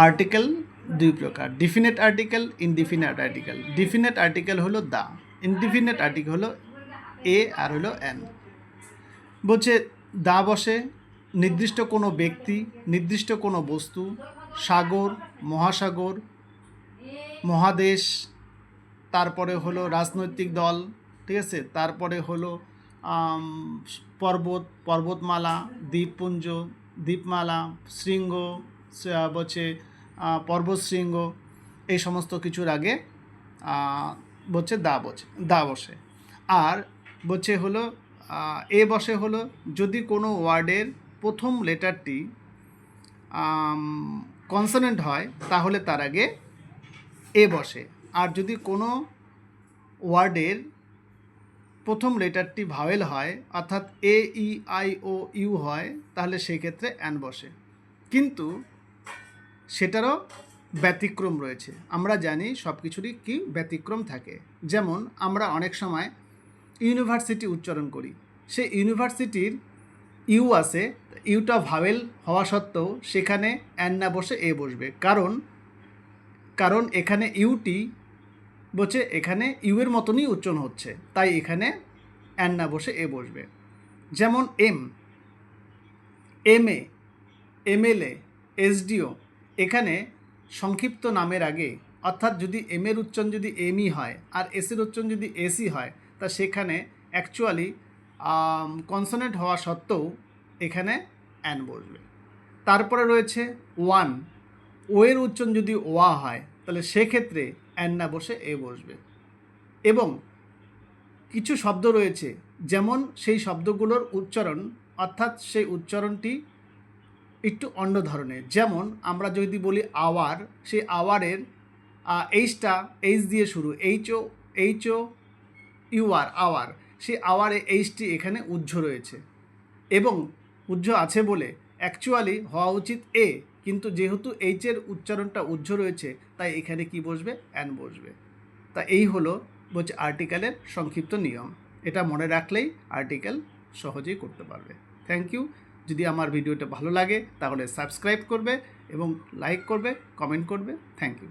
Article দুই প্রকার, definite article, indefinite article. Definite article হলো দা, ইনডিফিনিট আর্টিকেল হলো এ আর হলো এন। বলছে দা বসে নির্দিষ্ট কোনো ব্যক্তি, নির্দিষ্ট কোনো বস্তু, সাগর, মহাসাগর, মহাদেশ, তারপরে হলো রাজনৈতিক দল, ঠিক আছে, তারপরে হলো পর্বতমালা, দ্বীপপুঞ্জ, দ্বীপমালা, শৃঙ্গ, বলছে পর্বতশৃঙ্গ, এই সমস্ত কিছুর আগে বলছে দা বসে। আর বলছে হলো এ বসে হলো যদি কোনো ওয়ার্ডের প্রথম লেটারটি কনসোনেন্ট হয় তাহলে তার আগে এ বসে, আর যদি কোনো ওয়ার্ডের প্রথম লেটারটি ভাওয়েল হয় অর্থাৎ এ ই আই ও ইউ হয় তাহলে সেই ক্ষেত্রে অ্যান বসে। কিন্তু সেটারও ব্যতিক্রম রয়েছে। আমরা জানি সব কিছুরই কি ব্যতিক্রম থাকে। যেমন আমরা অনেক সময় ইউনিভার্সিটি উচ্চারণ করি, সেই ইউনিভার্সিটির ইউ আছে, ইউটা ভাওয়েল হওয়া সত্ত্বেও সেখানে অ্যান না বসে এ বসবে, কারণ এখানে ইউটি বলছে এখানে ইউয়ের মতনই উচ্চারণ হচ্ছে, তাই এখানে অ্যান না বসে এ বসবে। যেমন এমএ, এমএলএ, এসডিও, এখানে সংক্ষিপ্ত নামের আগে অর্থাৎ যদি এর উচ্চারণ যদি এমই হয় আর এসের উচ্চারণ যদি এসি হয় তা সেখানে অ্যাকচুয়ালি কনসোনেন্ট হওয়া সত্ত্বেও এখানে অ্যান বসবে। তারপরে রয়েছে ওয়ান, ও এর উচ্চারণ যদি ওয়া হয় তাহলে সেক্ষেত্রে অ্যান না বসে এ বসবে। এবং কিছু শব্দ রয়েছে যেমন সেই শব্দগুলোর উচ্চারণ অর্থাৎ সেই উচ্চারণটি একটু অন্য ধরনের। যেমন আমরা যদি বলি আওয়ার, সেই আওয়ারের এইচটা এইচ দিয়ে শুরু, এইচও ইউআর, আওয়ার, সেই আওয়ারে এইচটি এখানে উজ্জ রয়েছে এবং উজ্জ আছে বলে অ্যাকচুয়ালি হওয়া উচিত এ, কিন্তু যেহেতু এইচের উচ্চারণটা উজ্জ রয়েছে তাই এখানে কি বসবে, অ্যান বসবে। তা এই হলো বলছে আর্টিকেলের সংক্ষিপ্ত নিয়ম। এটা মনে রাখলেই আর্টিকেল সহজেই করতে পারবে। Thank you. যদি আমার ভিডিওটা ভালো লাগে তাহলে সাবস্ক্রাইব করবে এবং লাইক করবে, কমেন্ট করবে। Thank you.